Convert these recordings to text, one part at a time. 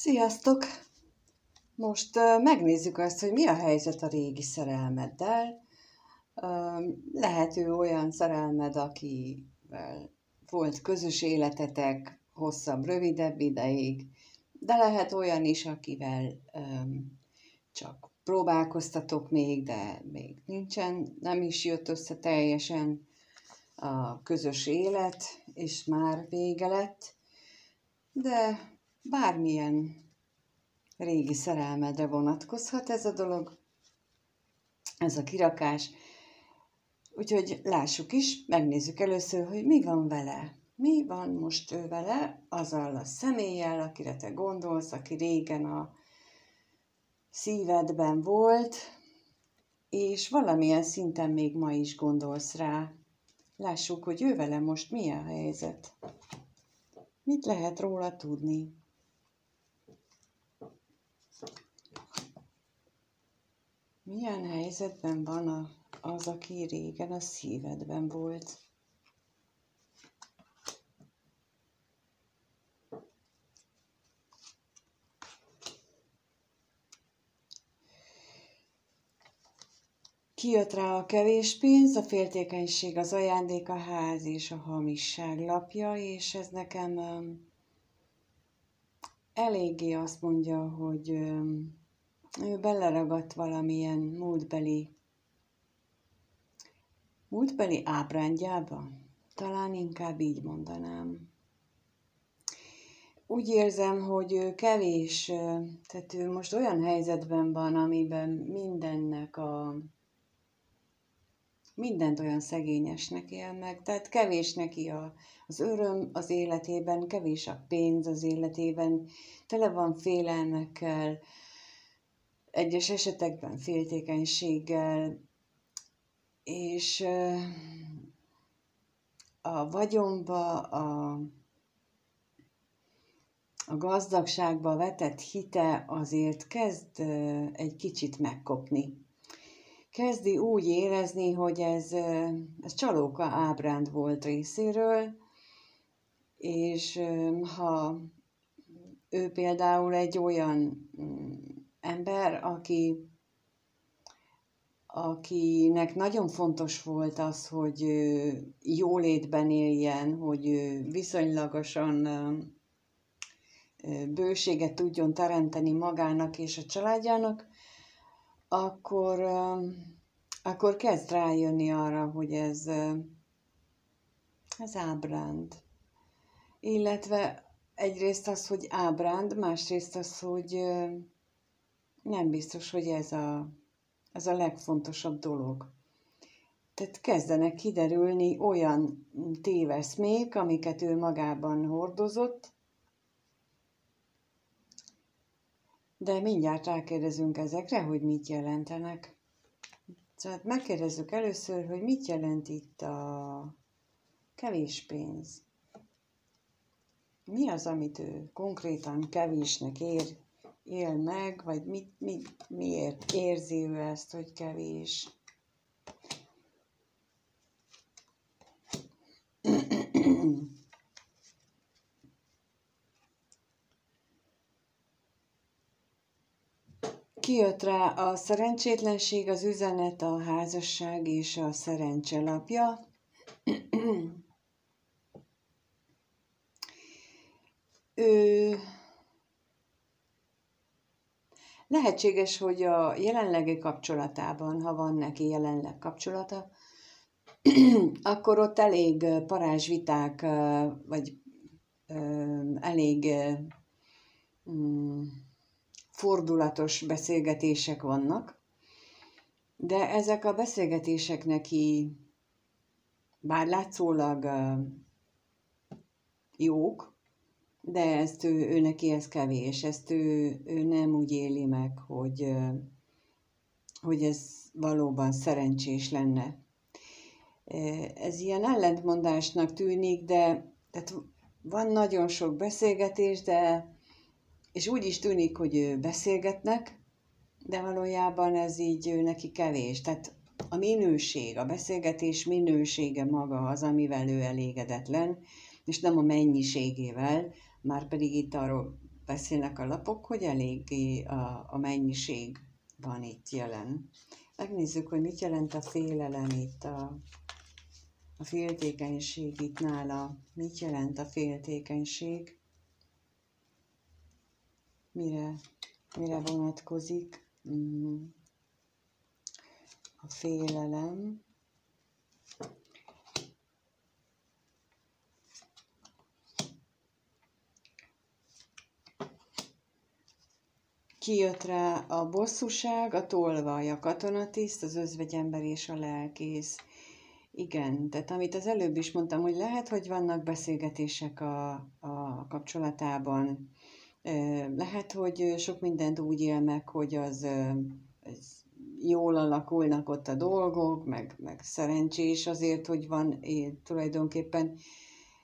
Sziasztok! Most megnézzük azt, hogy mi a helyzet a régi szerelmeddel. Lehet ő olyan szerelmed, akivel volt közös életetek, hosszabb, rövidebb ideig, de lehet olyan is, akivel csak próbálkoztatok még, de még nincsen, nem is jött össze teljesen a közös élet, és már vége lett, de bármilyen régi szerelmedre vonatkozhat ez a dolog, ez a kirakás. Úgyhogy lássuk is, megnézzük először, hogy mi van vele. Mi van most ő vele, azzal a személlyel, akire te gondolsz, aki régen a szívedben volt, és valamilyen szinten még ma is gondolsz rá. Lássuk, hogy ő vele most mi a helyzet. Mit lehet róla tudni? Milyen helyzetben van az, aki régen a szívedben volt? Kijött rá a kevés pénz, a féltékenység, az ajándék, a ház és a hamisság lapja, és ez nekem eléggé azt mondja, hogy ő beleragadt valamilyen múltbeli ábrándjába. Talán inkább így mondanám. Úgy érzem, hogy ő kevés, tehát ő most olyan helyzetben van, amiben mindent olyan szegényesnek él meg, tehát kevés neki az öröm az életében, kevés a pénz az életében, tele van félelmekkel, egyes esetekben féltékenységgel, és a vagyonba, a gazdagságba vetett hite azért kezd egy kicsit megkopni. Kezdi úgy érezni, hogy ez csalóka ábránd volt részéről, és ha ő például egy olyan ember, akinek nagyon fontos volt az, hogy jólétben éljen, hogy viszonylagosan bőséget tudjon teremteni magának és a családjának, akkor kezd rájönni arra, hogy ez ábránd. Illetve egyrészt az, hogy ábránd, másrészt az, hogy nem biztos, hogy ez a legfontosabb dolog. Tehát kezdenek kiderülni olyan téveszmék, amiket ő magában hordozott, de mindjárt rákérdezünk ezekre, hogy mit jelentenek. Szóval megkérdezzük először, hogy mit jelent itt a kevés pénz. Mi az, amit ő konkrétan kevésnek él meg, vagy miért érzi ő ezt, hogy kevés? Kijött rá a szerencsétlenség, az üzenet, a házasság és a szerencse lapja. Ő lehetséges, hogy a jelenlegi kapcsolatában, ha van neki jelenleg kapcsolata, akkor ott elég parázsviták, vagy elég fordulatos beszélgetések vannak, de ezek a beszélgetések neki bár látszólag jók, de ezt ő neki ez kevés, ezt ő nem úgy éli meg, hogy ez valóban szerencsés lenne. Ez ilyen ellentmondásnak tűnik, de tehát van nagyon sok beszélgetés, és úgy is tűnik, hogy beszélgetnek, de valójában ez így neki kevés. Tehát a minőség, a beszélgetés minősége maga az, amivel ő elégedetlen, és nem a mennyiségével, már pedig itt arról beszélnek a lapok, hogy eléggé a mennyiség van itt jelen. Megnézzük, hogy mit jelent a félelem itt, a féltékenység itt nála. Mit jelent a féltékenység? Mire vonatkozik? A félelem. Kijött rá a bosszúság, a tolvaj, a katonatiszt, az özvegyember és a lelkész. Igen, tehát amit az előbb is mondtam, hogy lehet, hogy vannak beszélgetések a kapcsolatában, lehet, hogy sok mindent úgy él meg, hogy az jól alakulnak ott a dolgok, meg szerencsés azért, hogy van tulajdonképpen,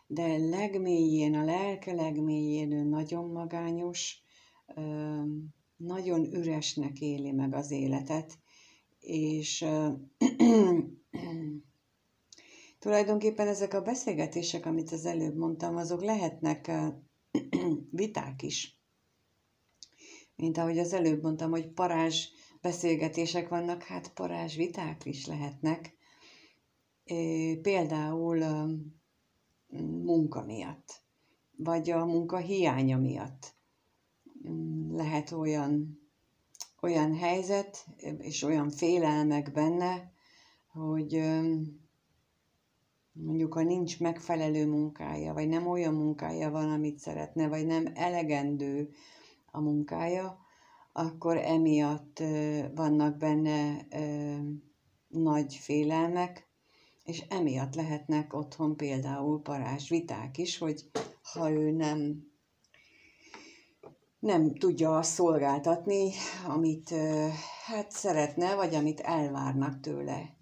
de legmélyén, a lelke legmélyén ő nagyon magányos, nagyon üresnek éli meg az életet, és tulajdonképpen ezek a beszélgetések, amit az előbb mondtam, azok lehetnek viták is. Mint ahogy az előbb mondtam, hogy parázs beszélgetések vannak, hát parázs viták is lehetnek. Például munka miatt, vagy a munka hiánya miatt. Lehet olyan helyzet, és olyan félelmek benne, hogy mondjuk, ha nincs megfelelő munkája, vagy nem olyan munkája van, amit szeretne, vagy nem elegendő a munkája, akkor emiatt vannak benne nagy félelmek, és emiatt lehetnek otthon például parázsviták is, hogy ha ő nem tudja azt szolgáltatni, amit hát szeretne, vagy amit elvárnak tőle.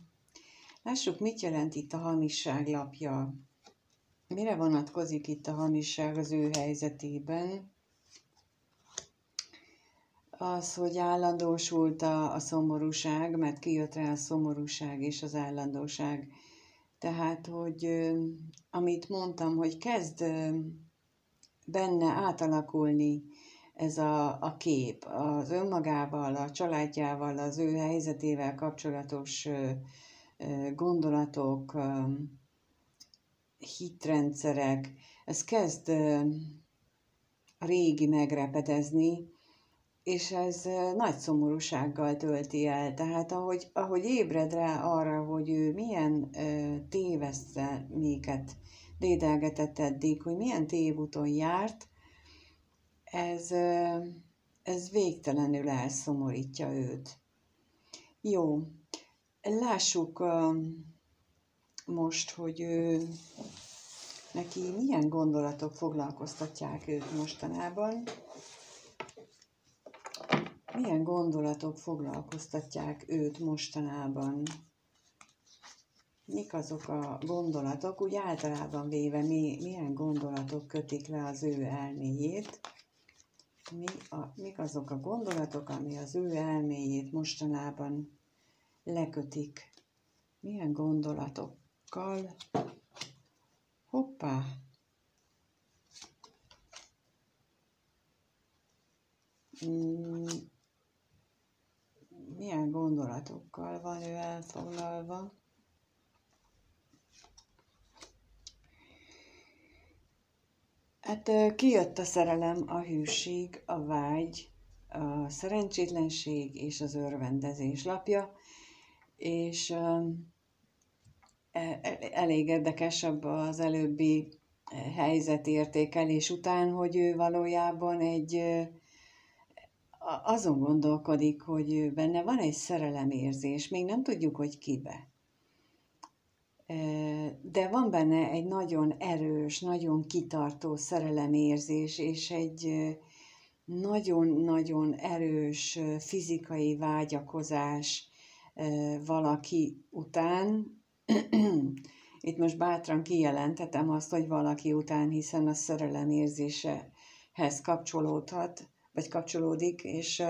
Lássuk, mit jelent itt a hamisság lapja. Mire vonatkozik itt a hamisság az ő helyzetében? Az, hogy állandósult a szomorúság, mert kijött rá a szomorúság és az állandóság. Tehát, hogy amit mondtam, hogy kezd benne átalakulni ez a kép az önmagával, a családjával, az ő helyzetével kapcsolatos gondolatok, hitrendszerek, ez kezd a régi megrepedezni, és ez nagy szomorúsággal tölti el. Tehát ahogy ébred rá arra, hogy ő milyen tévesztelméket dédelgetett eddig, hogy milyen tévúton járt, ez végtelenül elszomorítja őt. Jó, lássuk most, hogy neki milyen gondolatok foglalkoztatják őt mostanában. Milyen gondolatok foglalkoztatják őt mostanában? Mik azok a gondolatok, úgy általában véve milyen gondolatok kötik le az ő elméjét? Mik azok a gondolatok, ami az ő elméjét mostanában lekötik? Milyen gondolatokkal? Hoppá! Milyen gondolatokkal van ő elfoglalva? Hát kijött a szerelem, a hűség, a vágy, a szerencsétlenség és az örvendezés lapja, és elég érdekes az előbbi helyzetértékelés után, hogy ő valójában azon gondolkodik, hogy benne van egy szerelemérzés, még nem tudjuk, hogy kibe. De van benne egy nagyon erős, nagyon kitartó szerelemérzés, és egy nagyon-nagyon erős fizikai vágyakozás valaki után. Itt most bátran kijelenthetem azt, hogy valaki után, hiszen a szerelemérzésehez kapcsolódhat, vagy kapcsolódik, és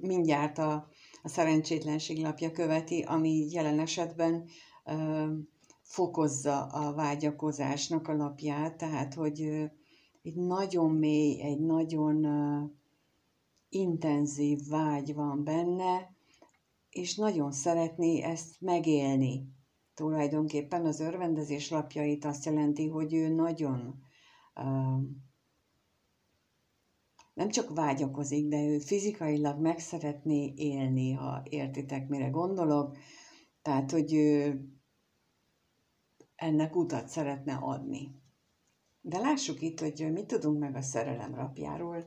mindjárt a szerencsétlenség lapja követi, ami jelen esetben fokozza a vágyakozásnak a lapját, tehát hogy itt nagyon mély, egy nagyon intenzív vágy van benne, és nagyon szeretné ezt megélni. Tulajdonképpen az örvendezés lapjait azt jelenti, hogy ő nagyon nem csak vágyakozik, de ő fizikailag meg szeretné élni, ha értitek, mire gondolok. Tehát, hogy ő ennek utat szeretne adni. De lássuk itt, hogy mit tudunk meg a szerelem lapjáról.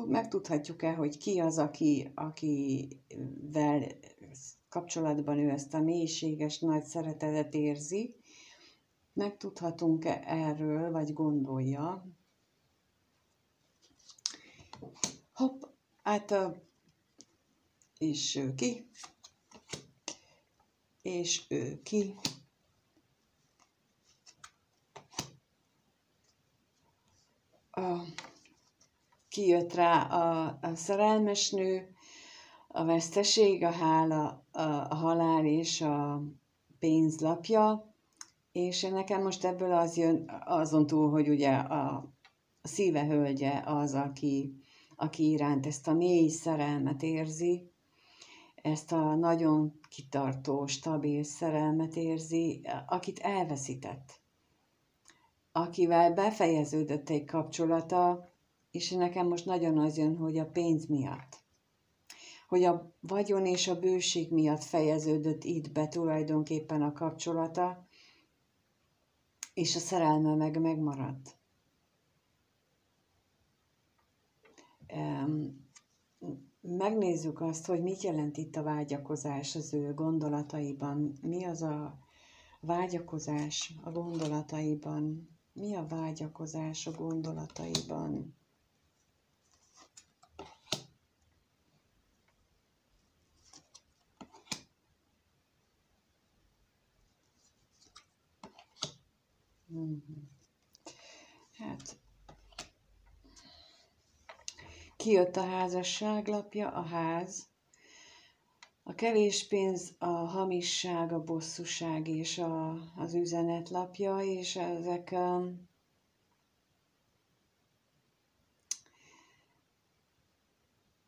Megtudhatjuk-e, hogy ki az, akivel kapcsolatban ő ezt a mélységes nagy szeretetet érzi. Megtudhatunk-e erről, vagy gondolja. Hopp, és ő ki, és ő ki. Kijött rá a szerelmes nő, a veszteség, a hála, a halál és a pénzlapja, és nekem most ebből az jön, azon túl, hogy ugye a szíve hölgye az, aki iránt ezt a mély szerelmet érzi, ezt a nagyon kitartó, stabil szerelmet érzi, akit elveszített, akivel befejeződött egy kapcsolata, és nekem most nagyon az jön, hogy a pénz miatt, hogy a vagyon és a bőség miatt fejeződött itt be tulajdonképpen a kapcsolata, és a szerelme meg megmaradt. Megnézzük azt, hogy mit jelent itt a vágyakozás az ő gondolataiban. Mi az a vágyakozás a gondolataiban? Mi a vágyakozás a gondolataiban? Hát, kijött a házasság lapja, a ház, a kevés pénz, a hamisság, a bosszúság és az üzenetlapja,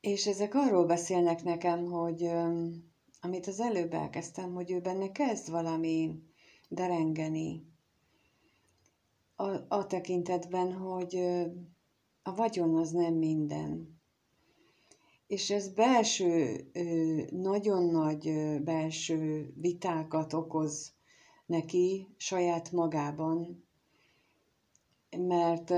és ezek arról beszélnek nekem, hogy amit az előbb elkezdtem, hogy ő benne kezd valami derengeni, a tekintetben, hogy a vagyon az nem minden. És ez nagyon nagy belső vitákat okoz neki saját magában, mert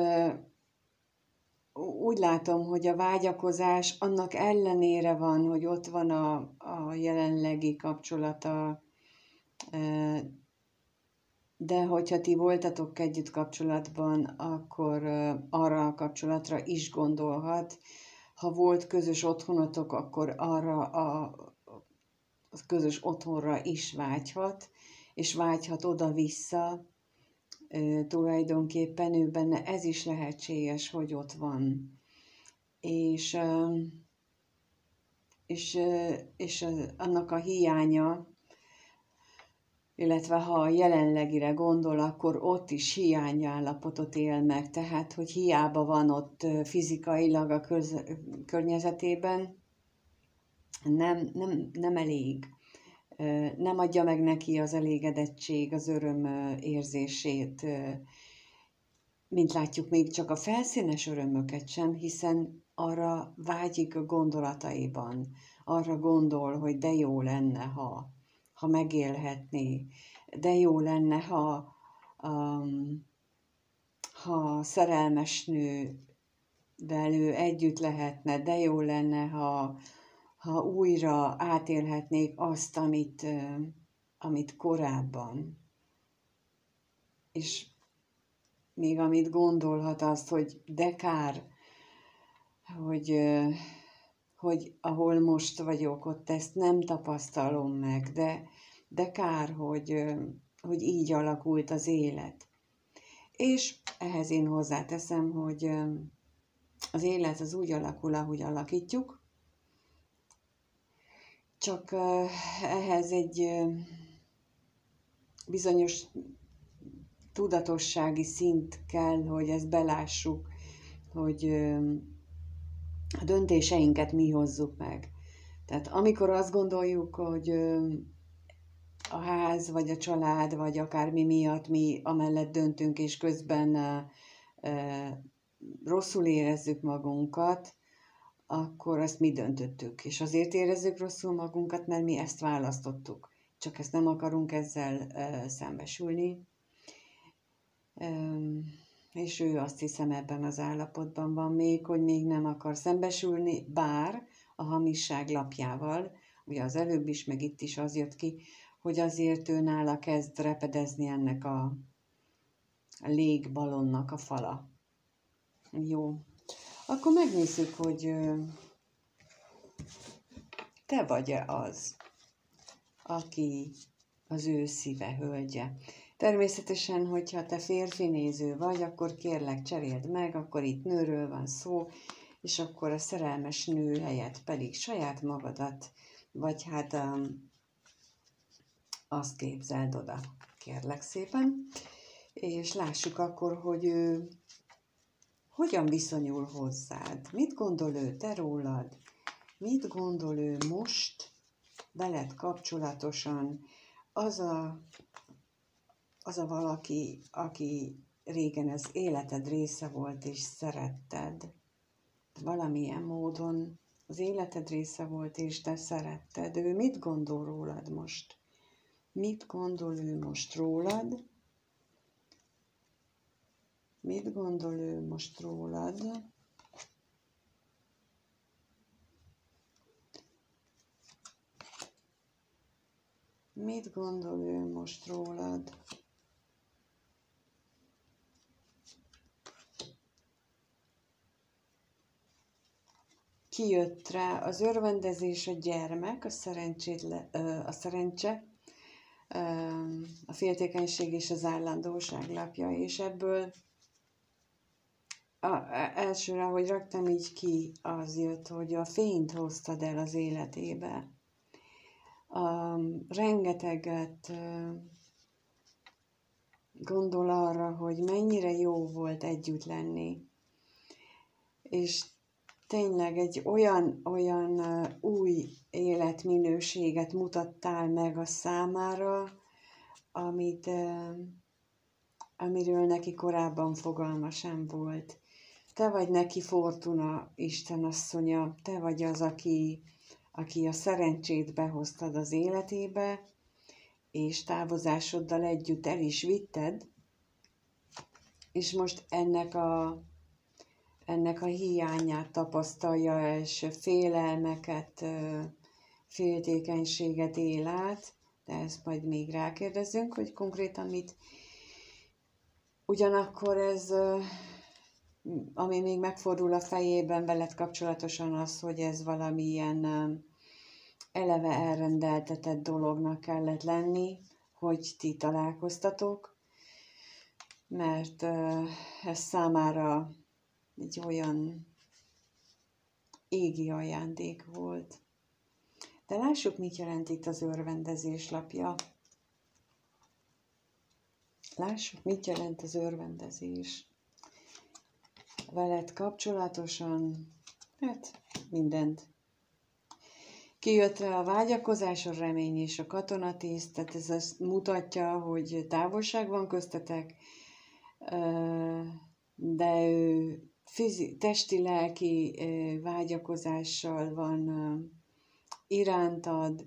úgy látom, hogy a vágyakozás annak ellenére van, hogy ott van a jelenlegi kapcsolata, de hogyha ti voltatok együtt kapcsolatban, akkor arra a kapcsolatra is gondolhat. Ha volt közös otthonotok, akkor arra a közös otthonra is vágyhat, és vágyhat oda-vissza. Tulajdonképpen ő benne ez is lehetséges, hogy ott van. És annak a hiánya, illetve ha a jelenlegire gondol, akkor ott is hiányállapotot él meg, tehát hogy hiába van ott fizikailag a környezetében, nem elég. Nem adja meg neki az elégedettség, az öröm érzését, mint látjuk, még csak a felszínes örömöket sem, hiszen arra vágyik a gondolataiban, arra gondol, hogy de jó lenne, ha megélhetné, de jó lenne, ha szerelmes nővel ő együtt lehetne, de jó lenne, ha újra átélhetnék azt, amit korábban. És még amit gondolhat azt, hogy de kár, hogy ahol most vagyok, ott ezt nem tapasztalom meg, de kár, hogy így alakult az élet. És ehhez én hozzáteszem, hogy az élet az úgy alakul, ahogy alakítjuk, csak ehhez egy bizonyos tudatossági szint kell, hogy ezt belássuk, hogy a döntéseinket mi hozzuk meg. Tehát amikor azt gondoljuk, hogy a ház, vagy a család, vagy akármi miatt mi amellett döntünk, és közben rosszul érezzük magunkat, akkor azt mi döntöttük. És azért érezzük rosszul magunkat, mert mi ezt választottuk. Csak ezt nem akarunk ezzel szembesülni. És ő azt hiszem ebben az állapotban van még, hogy még nem akar szembesülni, bár a hamisság lapjával, ugye az előbb is, meg itt is az jött ki, hogy azért ő nála kezd repedezni ennek a légballonnak a fala. Jó. Akkor megnézzük, hogy te vagy-e az, aki az ő szíve hölgye. Természetesen, hogyha te férfi néző vagy, akkor kérlek cseréld meg, akkor itt nőről van szó, és akkor a szerelmes nő helyett pedig saját magadat, vagy hát azt képzeld oda, kérlek szépen, és lássuk akkor, hogy ő hogyan viszonyul hozzád, mit gondol ő te rólad, mit gondol ő most veled kapcsolatosan, az a valaki, aki régen az életed része volt, és szeretted. Valamilyen módon az életed része volt, és te szeretted. Ő mit gondol rólad most? Mit gondol ő most rólad? Mit gondol ő most rólad? Mit gondol ő most rólad? Kijött rá az örvendezés, a gyermek, a szerencse, a féltékenység és az állandóság lapja, és ebből elsőre, hogy raktam így ki, az jött, hogy a fényt hoztad el az életébe. Rengeteget gondol arra, hogy mennyire jó volt együtt lenni, és tényleg egy olyan új életminőséget mutattál meg a számára, amiről neki korábban fogalma sem volt. Te vagy neki Fortuna istenasszonya, te vagy az, aki a szerencsét behoztad az életébe, és távozásoddal együtt el is vitted, és most ennek a hiányát tapasztalja, és félelmeket, féltékenységet él át, de ezt majd még rákérdezünk, hogy konkrétan mit. Ugyanakkor ez, ami még megfordul a fejében veled kapcsolatosan az, hogy ez valamilyen eleve elrendeltetett dolognak kellett lenni, hogy ti találkoztatok, mert ez számára egy olyan égi ajándék volt. De lássuk, mit jelent itt az örvendezés lapja. Lássuk, mit jelent az örvendezés. Veled kapcsolatosan, hát mindent. Kijött rá a vágyakozás, a remény és a katonatiszt, tehát ez azt mutatja, hogy távolság van köztetek, de ő testi-lelki vágyakozással van irántad,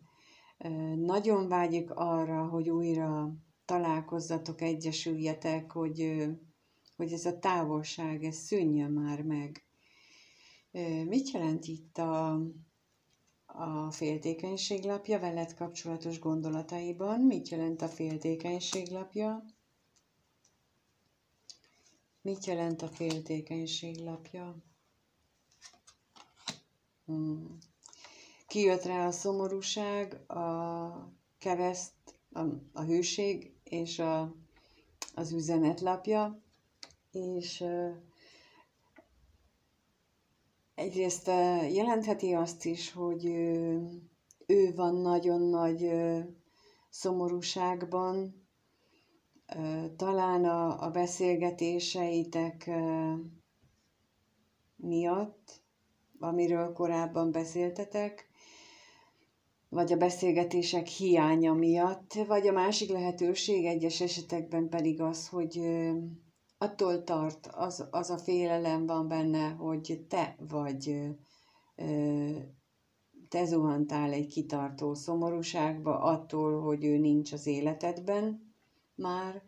nagyon vágyik arra, hogy újra találkozzatok, egyesüljetek, hogy ez a távolság, ez szűnjön már meg. Mit jelent itt a féltékenység lapja veled kapcsolatos gondolataiban? Mit jelent a féltékenység lapja? Mit jelent a féltékenység lapja? Kijött rá a szomorúság, a kereszt, a hűség és az üzenetlapja, és egyrészt jelentheti azt is, hogy ő van nagyon nagy szomorúságban, Talán a beszélgetéseitek miatt, amiről korábban beszéltetek, vagy a beszélgetések hiánya miatt, vagy a másik lehetőség egyes esetekben pedig az, hogy attól tart, az a félelem van benne, hogy te zuhantál egy kitartó szomorúságba attól, hogy ő nincs az életedben már,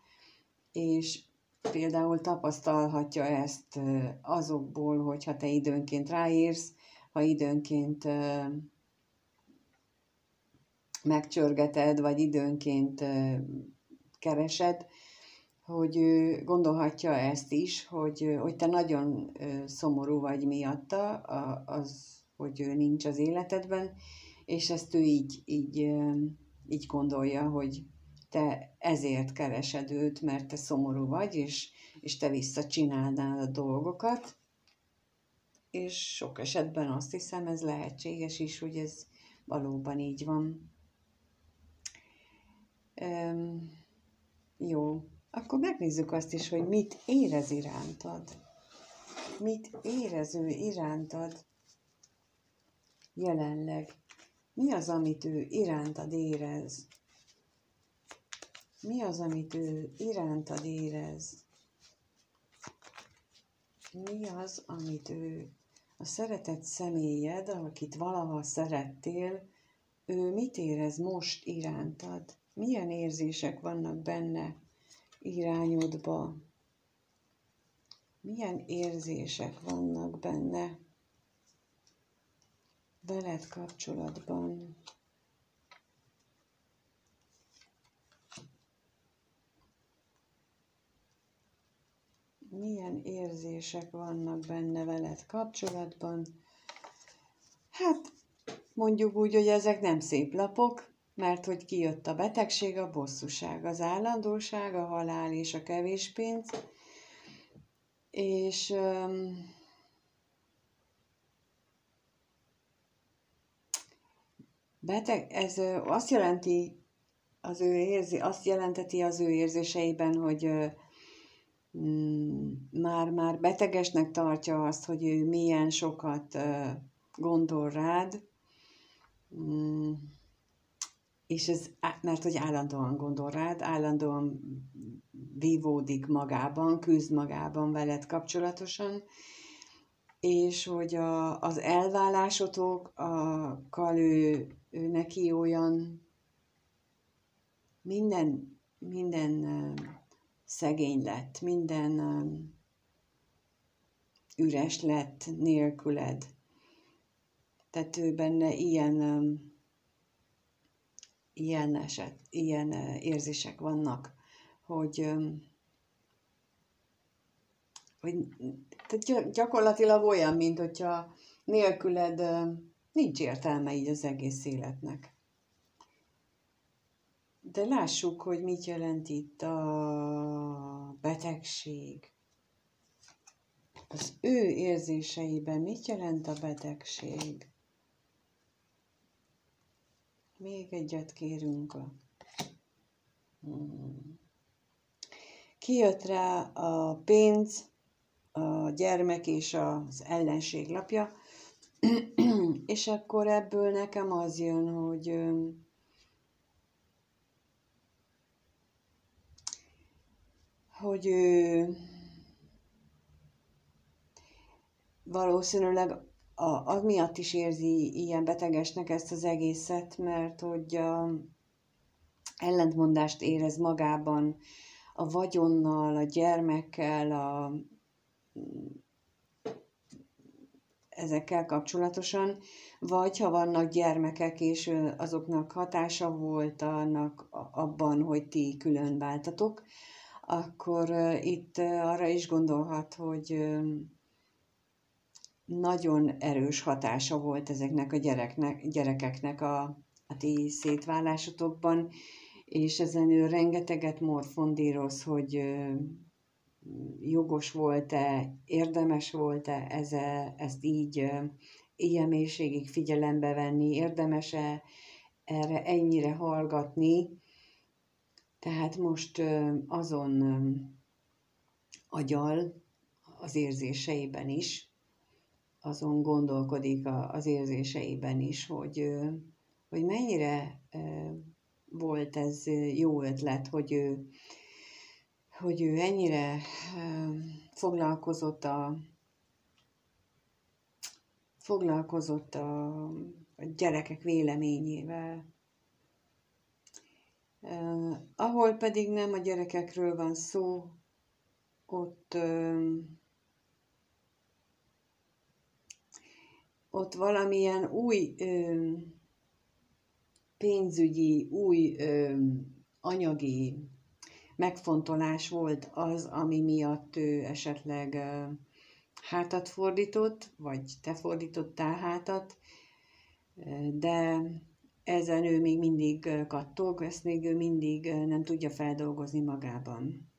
és például tapasztalhatja ezt azokból, hogyha te időnként ráírsz, ha időnként megcsörgeted, vagy időnként keresed, hogy ő gondolhatja ezt is, hogy te nagyon szomorú vagy miatta, hogy ő nincs az életedben, és ezt ő így gondolja, hogy te ezért keresed őt, mert te szomorú vagy, és te visszacsinálnál a dolgokat. És sok esetben azt hiszem, ez lehetséges is, hogy ez valóban így van. Jó, akkor megnézzük azt is, hogy mit érez irántad. Mit érez ő irántad jelenleg? Mi az, amit ő irántad érez? Mi az, amit ő irántad érez? Mi az, amit ő, a szeretett személyed, akit valaha szerettél, ő mit érez most irántad? Milyen érzések vannak benne irányodba? Milyen érzések vannak benne veled kapcsolatban? Milyen érzések vannak benne veled kapcsolatban? Hát, mondjuk úgy, hogy ezek nem szép lapok, mert hogy kijött a betegség, a bosszúság, az állandóság, a halál és a kevés pénz. És ez azt jelenti, azt jelenteti az ő érzéseiben, hogy már betegesnek tartja azt, hogy ő milyen sokat gondol rád, és ez, mert hogy állandóan gondol rád, állandóan vívódik magában, küzd magában veled kapcsolatosan, és hogy az elválásotokkal ő neki olyan minden szegény lett, minden üres lett nélküled. Tehát ő benne ilyen érzések vannak, hogy tehát gyakorlatilag olyan, mint hogyha nélküled nincs értelme így az egész életnek. De lássuk, hogy mit jelent itt a betegség. Az ő érzéseiben mit jelent a betegség? Még egyet kérünk. Kijött rá a pénz, a gyermek és az ellenség lapja, és akkor ebből nekem az jön, hogy ő valószínűleg az miatt is érzi ilyen betegesnek ezt az egészet, mert hogy ellentmondást érez magában a vagyonnal, a gyermekkel, ezekkel kapcsolatosan, vagy ha vannak gyermekek, és azoknak hatása volt abban, hogy ti külön váltatok, akkor itt arra is gondolhat, hogy nagyon erős hatása volt ezeknek a gyerekeknek a ti szétválásotokban, és ezen ő rengeteget morfondíroz, hogy jogos volt-e, érdemes volt-e ezt így ilyen mélységig figyelembe venni, érdemes-e erre ennyire hallgatni. Tehát most azon agyal az érzéseiben is, azon gondolkodik az érzéseiben is, hogy mennyire volt ez jó ötlet, hogy ő ennyire foglalkozott a gyerekek véleményével. Ahol pedig nem a gyerekekről van szó, ott valamilyen új pénzügyi, új anyagi megfontolás volt az, ami miatt ő esetleg hátat fordított, vagy te fordítottál hátat, de ezen ő még mindig kattog, ezt még ő mindig nem tudja feldolgozni magában.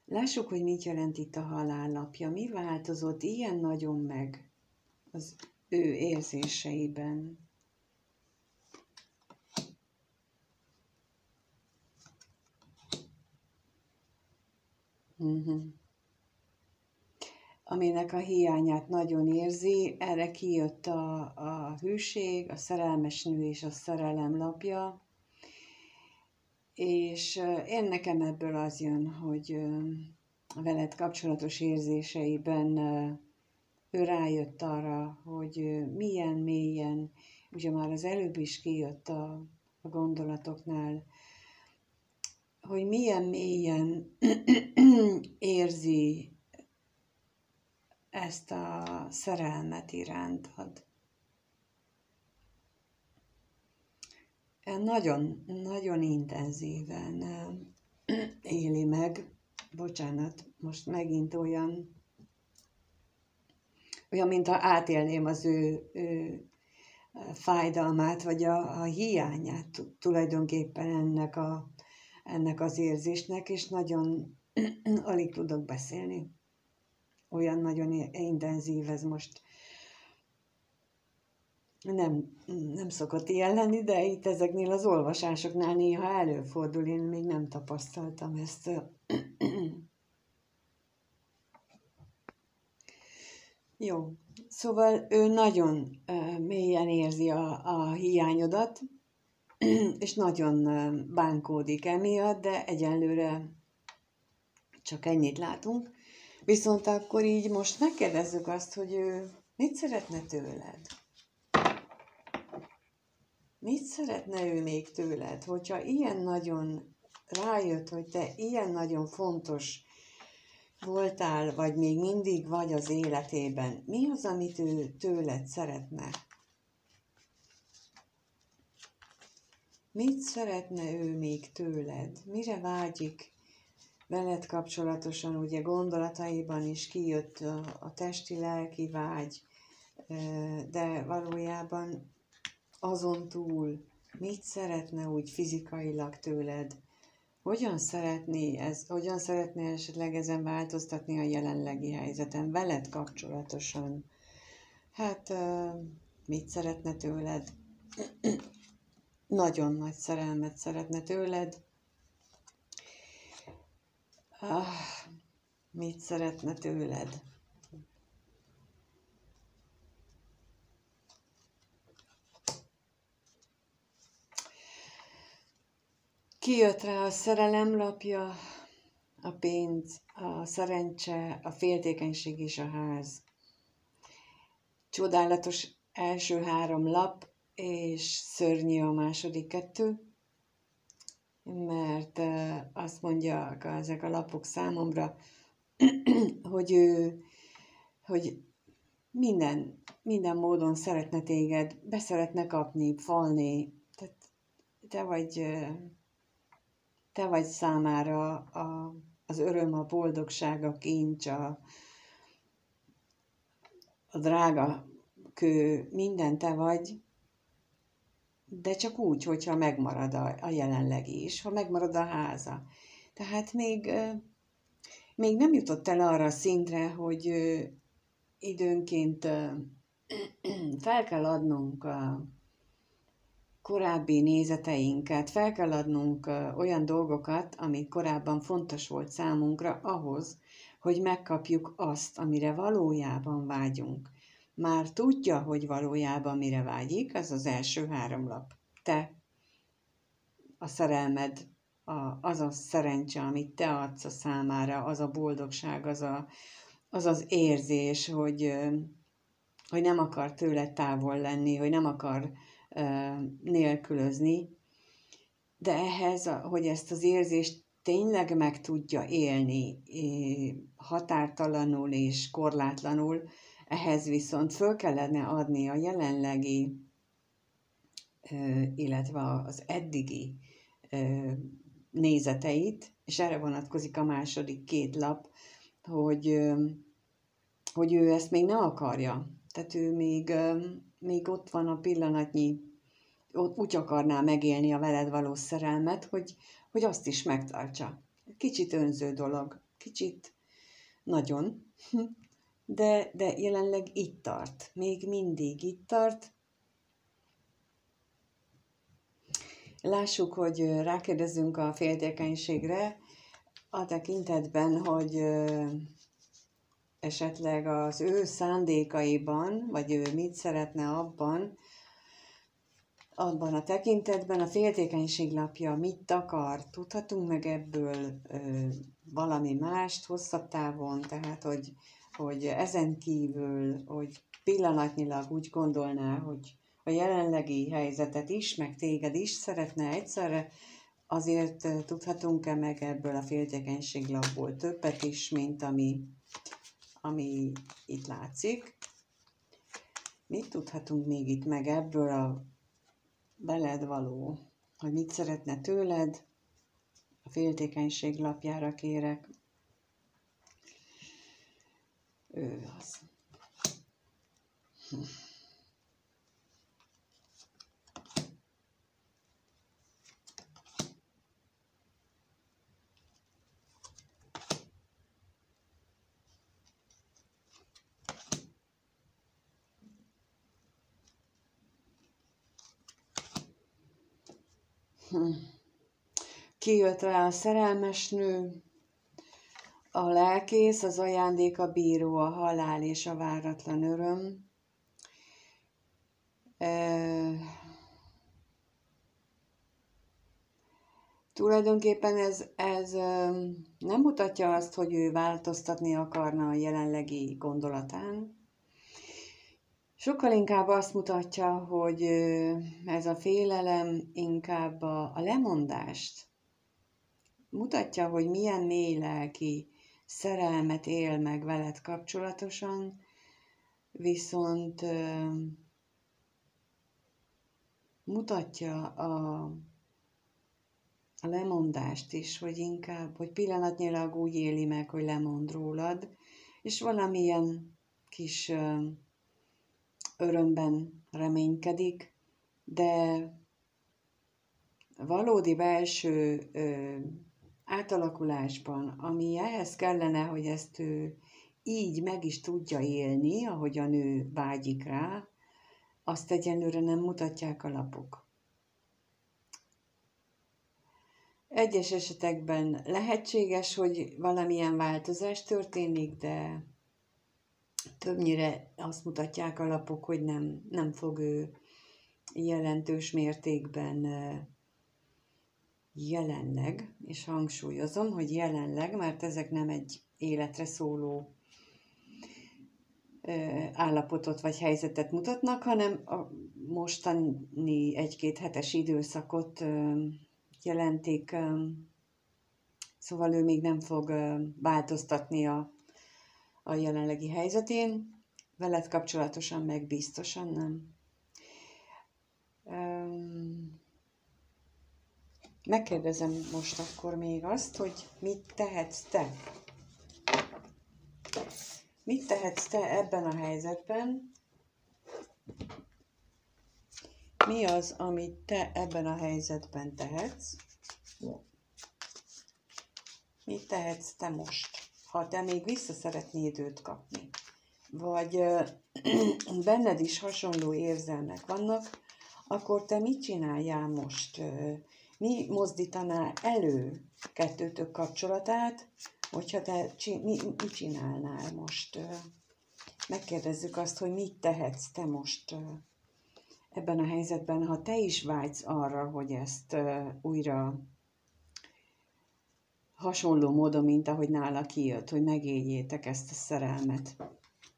Lássuk, hogy mit jelent itt a halállapja. Mi változott ilyen nagyon meg az ő érzéseiben? Aminek a hiányát nagyon érzi, erre kijött a hűség, a szerelmes nő és a szerelem lapja, és én nekem ebből az jön, hogy veled kapcsolatos érzéseiben ő rájött arra, hogy milyen mélyen, ugye már az előbb is kijött a gondolatoknál, hogy milyen mélyen érzi ezt a szerelmet irántad. Nagyon, nagyon intenzíven éli meg. Bocsánat, most megint olyan, mintha átélném az ő fájdalmát, vagy a hiányát tulajdonképpen ennek az érzésnek, és nagyon alig tudok beszélni. Olyan nagyon intenzív ez most. Nem szokott ilyen lenni, de itt ezeknél az olvasásoknál néha előfordul, én még nem tapasztaltam ezt. Jó, szóval ő nagyon mélyen érzi a hiányodat, és nagyon bánkódik emiatt, de egyenlőre csak ennyit látunk. Viszont akkor így most megkérdezzük azt, hogy ő mit szeretne tőled? Mit szeretne ő még tőled? Hogyha ilyen nagyon rájött, hogy te ilyen nagyon fontos voltál, vagy még mindig vagy az életében, mi az, amit ő tőled szeretne? Mit szeretne ő még tőled? Mire vágyik veled kapcsolatosan? Ugye gondolataiban is kijött a testi-lelki vágy, de valójában azon túl mit szeretne úgy fizikailag tőled? Hogyan szeretné esetleg ezen változtatni a jelenlegi helyzeten veled kapcsolatosan? Hát, mit szeretne tőled? Nagyon nagy szerelmet szeretne tőled. Mit szeretne tőled? Kijött rá a szerelem lapja, a pénz, a szerencse, a féltékenység és a ház. Csodálatos első 3 lap, és szörnyű a második 2, mert azt mondják ezek a lapok számomra, hogy minden módon szeretne téged, beszeretne kapni, falni. Tehát te vagy számára az öröm, a boldogság, a kincs, a drága kő, minden te vagy, de csak úgy, hogyha megmarad a jelenlegi is, ha megmarad a háza. Tehát még nem jutott el arra a szintre, hogy időnként fel kell adnunk korábbi nézeteinket, fel kell adnunk olyan dolgokat, ami korábban fontos volt számunkra ahhoz, hogy megkapjuk azt, amire valójában vágyunk. Már tudja, hogy valójában mire vágyik, az az első 3 lap. Te, a szerelmed, az a szerencse, amit te adsz a számára, az a boldogság, az érzés, hogy nem akar tőle távol lenni, hogy nem akar nélkülözni, de ehhez, hogy ezt az érzést tényleg meg tudja élni határtalanul és korlátlanul, ehhez viszont föl kellene adni a jelenlegi, illetve az eddigi nézeteit, és erre vonatkozik a második 2 lap, hogy ő ezt még nem akarja. Tehát ő még ott van a pillanatnyi, úgy akarná megélni a veled való szerelmet, hogy azt is megtartsa. Kicsit önző dolog, kicsit nagyon, de jelenleg itt tart, még mindig itt tart. Lássuk, hogy rákérdezünk a féltékenységre, a tekintetben, hogy esetleg az ő szándékaiban, vagy ő mit szeretne abban a tekintetben, a féltékenység lapja mit akar, tudhatunk meg ebből valami mást hosszabb távon, tehát hogy ezen kívül, hogy pillanatnyilag úgy gondolná, hogy a jelenlegi helyzetet is, meg téged is szeretne egyszerre, azért tudhatunk-e meg ebből a féltékenység lapból többet is, mint ami itt látszik. Mit tudhatunk még itt meg ebből a veled való, hogy mit szeretne tőled? A féltékenység lapjára kérek. Ő az. Kijött rá a szerelmes nő, a lelkész, az ajándék, a bíró, a halál és a váratlan öröm. Tulajdonképpen ez nem mutatja azt, hogy ő változtatni akarna a jelenlegi gondolatán. Sokkal inkább azt mutatja, hogy ez a félelem inkább a lemondást mutatja, hogy milyen mély lelki szerelmet él meg veled kapcsolatosan, viszont mutatja a lemondást is, hogy inkább, hogy pillanatnyilag úgy éli meg, hogy lemond rólad, és valamilyen kis örömben reménykedik, de valódi belső átalakulásban, ami ehhez kellene, hogy ezt ő így meg is tudja élni, ahogyan ő vágyik rá, azt egyenlőre nem mutatják a lapok. Egyes esetekben lehetséges, hogy valamilyen változás történik, de többnyire azt mutatják a lapok, hogy nem fog ő jelentős mértékben jelenleg, és hangsúlyozom, hogy jelenleg, mert ezek nem egy életre szóló állapotot vagy helyzetet mutatnak, hanem a mostani 1-2 hetes időszakot jelentik, szóval ő még nem fog változtatni a jelenlegi helyzetén, veled kapcsolatosan meg biztosan nem. Megkérdezem most akkor még azt, hogy mit tehetsz te? Mit tehetsz te ebben a helyzetben? Mi az, amit te ebben a helyzetben tehetsz? Mit tehetsz te most, ha te még vissza szeretnéd őt kapni? Vagy benned is hasonló érzelmek vannak, akkor te mit csináljál most? Mi mozdítaná elő kettőtök kapcsolatát, hogyha te mit csinálnál most? Megkérdezzük azt, hogy mit tehetsz te most ebben a helyzetben, ha te is vágysz arra, hogy ezt újra hasonló módon, mint ahogy nála kijött, hogy megéljétek ezt a szerelmet.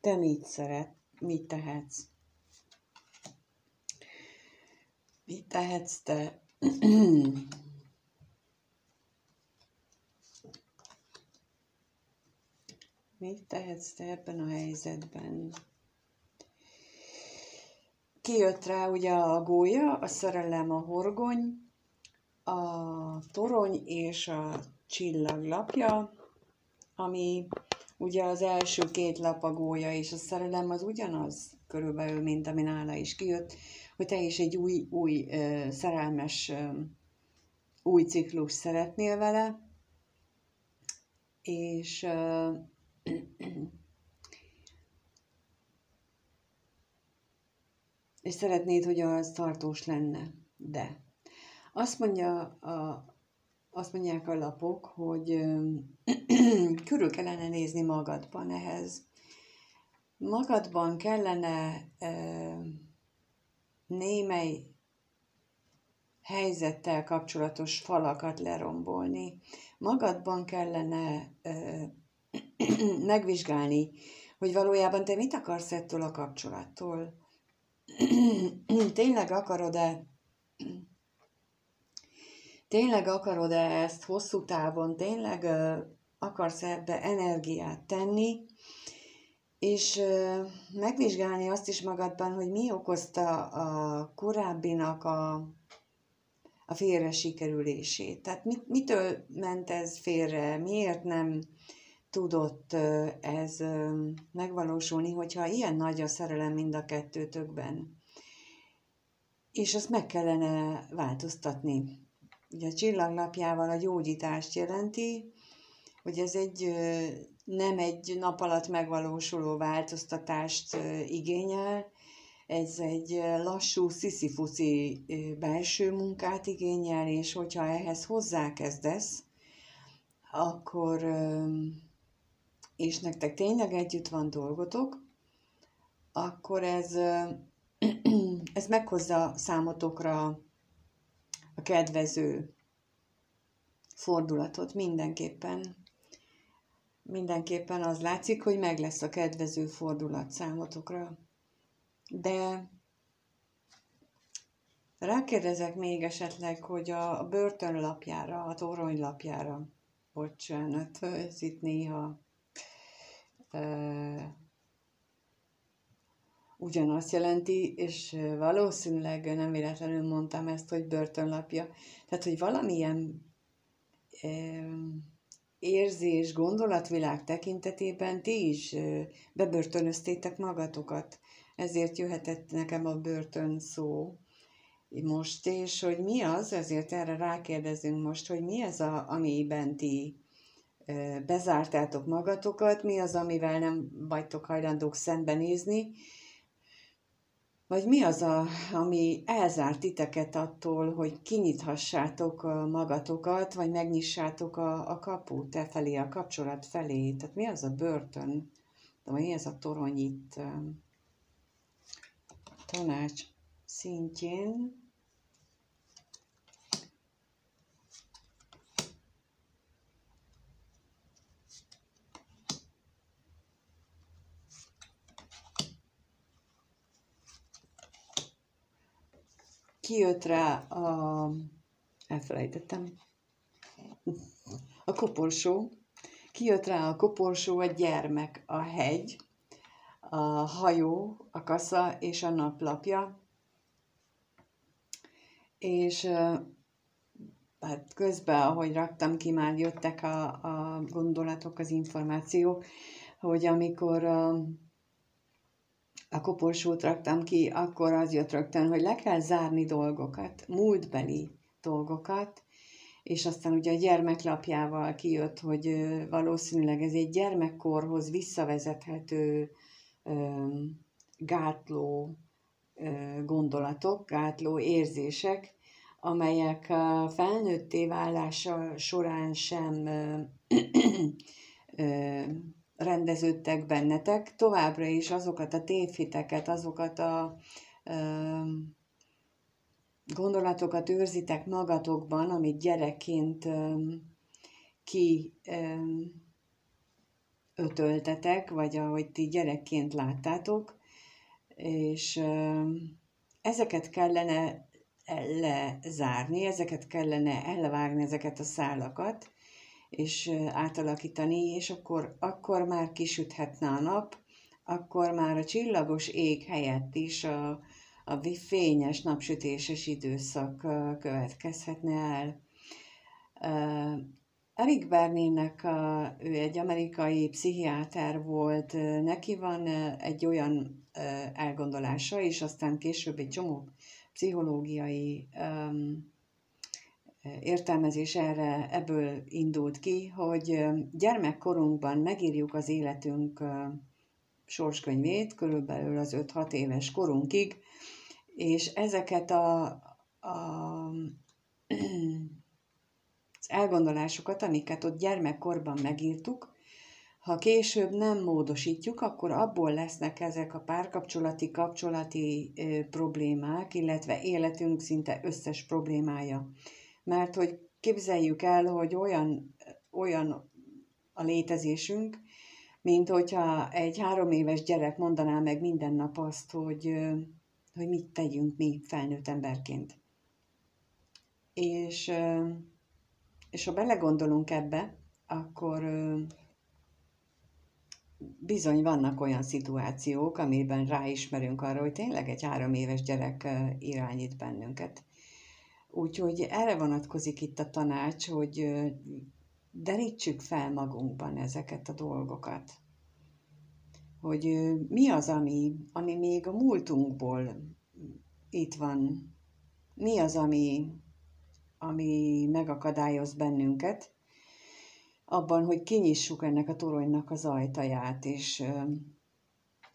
Te mit tehetsz? Mit tehetsz te? Mit tehetsz te ebben a helyzetben? Kijött rá ugye a gólya, a szerelem, a horgony, a torony és a csillaglapja, ami ugye az első két lap, a gólya és a szerelem az ugyanaz körülbelül, mint ami nála is kijött, hogy te is egy új szerelmes, új ciklus szeretnél vele, és és szeretnéd, hogy az tartós lenne, de azt mondják a lapok, hogy körül kellene nézni magadban ehhez. Magadban kellene némely helyzettel kapcsolatos falakat lerombolni. Magadban kellene megvizsgálni, hogy valójában te mit akarsz ettől a kapcsolattól. Tényleg akarod-e ezt hosszú távon, tényleg akarsz ebbe energiát tenni, és megvizsgálni azt is magadban, hogy mi okozta a korábbinak a félre sikerülését. Tehát mitől ment ez félre, miért nem tudott ez megvalósulni, hogyha ilyen nagy a szerelem mind a kettőtökben. És azt meg kellene változtatni. Ugye a csillaglapjával a gyógyítást jelenti, hogy ez nem egy nap alatt megvalósuló változtatást igényel, ez egy lassú, sziszifuszi belső munkát igényel, és hogyha ehhez hozzákezdesz, akkor, és nektek tényleg együtt van dolgotok, akkor ez meghozza számotokra a kedvező fordulatot mindenképpen. Mindenképpen az látszik, hogy meg lesz a kedvező fordulat számotokra. De rákérdezek még esetleg, hogy a börtönlapjára, a toronylapjára, bocsánat, ez itt néha ugyanazt jelenti, és valószínűleg nem véletlenül mondtam ezt, hogy börtönlapja. Tehát, hogy valamilyen érzés, gondolatvilág tekintetében ti is bebörtönöztétek magatokat. Ezért jöhetett nekem a börtön szó most, és hogy mi az, ezért erre rákérdezünk most, hogy mi az, amiben ti bezártátok magatokat, mi az, amivel nem vagytok hajlandók szembenézni, vagy mi az, ami elzárt titeket attól, hogy kinyithassátok magatokat, vagy megnyissátok a kaput e felé, a kapcsolat felé. Tehát mi az a börtön, vagy mi ez a torony itt tanács szintjén. Kijött rá elfelejtettem, a koporsó. Kijött rá a koporsó, a gyermek, a hegy, a hajó, a kasza és a naplapja. És hát közben, ahogy raktam ki, már jöttek a gondolatok, az információk, hogy amikor a koporsót raktam ki, akkor az jött rögtön, hogy le kell zárni dolgokat, múltbeli dolgokat, és aztán ugye a gyermeklapjával kijött, hogy valószínűleg ez egy gyermekkorhoz visszavezethető gátló gondolatok, gátló érzések, amelyek a felnőtté válása során sem rendeződtek bennetek, továbbra is azokat a tévhiteket, azokat a gondolatokat őrzitek magatokban, amit gyerekként ötöltetek, vagy ahogy ti gyerekként láttátok, és ezeket kellene lezárni, ezeket kellene elvágni, ezeket a szálakat, és átalakítani, és akkor már kisüthetne a nap, akkor már a csillagos ég helyett is a fényes, napsütéses időszak következhetne el. Eric Bernének, ő egy amerikai pszichiáter volt, neki van egy olyan elgondolása, és aztán később egy csomó pszichológiai értelmezés ebből indult ki, hogy gyermekkorunkban megírjuk az életünk sorskönyvét, körülbelül az 5-6 éves korunkig, és ezeket az elgondolásokat, amiket ott gyermekkorban megírtuk, ha később nem módosítjuk, akkor abból lesznek ezek a kapcsolati problémák, illetve életünk szinte összes problémája. Mert hogy képzeljük el, hogy olyan a létezésünk, mint hogyha egy 3 éves gyerek mondaná meg minden nap azt, hogy mit tegyünk mi felnőtt emberként. És ha belegondolunk ebbe, akkor bizony vannak olyan szituációk, amiben ráismerünk arra, hogy tényleg egy 3 éves gyerek irányít bennünket. Úgyhogy erre vonatkozik itt a tanács, hogy derítsük fel magunkban ezeket a dolgokat. Hogy mi az, ami még a múltunkból itt van, mi az, ami megakadályoz bennünket abban, hogy kinyissuk ennek a toronynak az ajtaját, és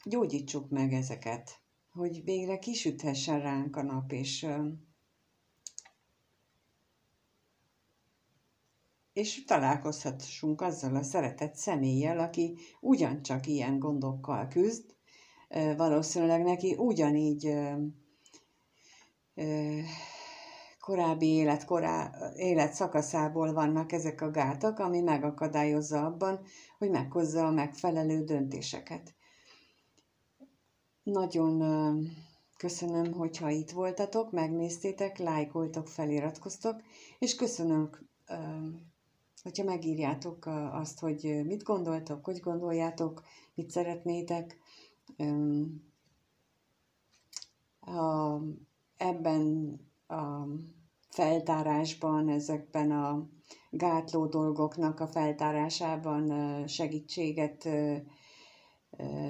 gyógyítsuk meg ezeket, hogy végre kisüthessen ránk a nap, és találkozhassunk azzal a szeretett személlyel, aki ugyancsak ilyen gondokkal küzd, valószínűleg neki ugyanígy korábbi életszakaszából vannak ezek a gátak, ami megakadályozza abban, hogy meghozza a megfelelő döntéseket. Nagyon köszönöm, hogyha itt voltatok, megnéztétek, lájkoltok, feliratkoztok, és köszönöm, hogyha megírjátok azt, hogy mit gondoltok, hogy gondoljátok, mit szeretnétek. Ebben a feltárásban, ezekben a gátló dolgoknak a feltárásában segítséget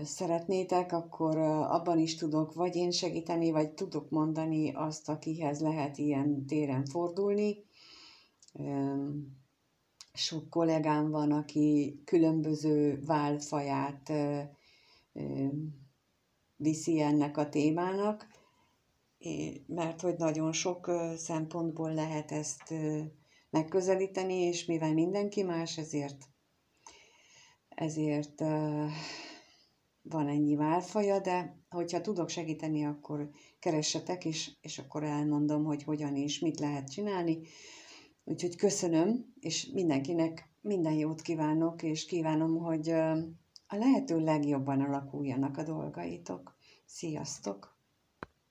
szeretnétek, akkor abban is tudok vagy én segíteni, vagy tudok mondani azt, akihez lehet ilyen téren fordulni. Sok kollégám van, aki különböző válfaját viszi ennek a témának, mert hogy nagyon sok szempontból lehet ezt megközelíteni, és mivel mindenki más, ezért van ennyi válfaja, de hogyha tudok segíteni, akkor keressetek, és akkor elmondom, hogy hogyan és mit lehet csinálni. Úgyhogy köszönöm, és mindenkinek minden jót kívánok, és kívánom, hogy a lehető legjobban alakuljanak a dolgaitok. Sziasztok!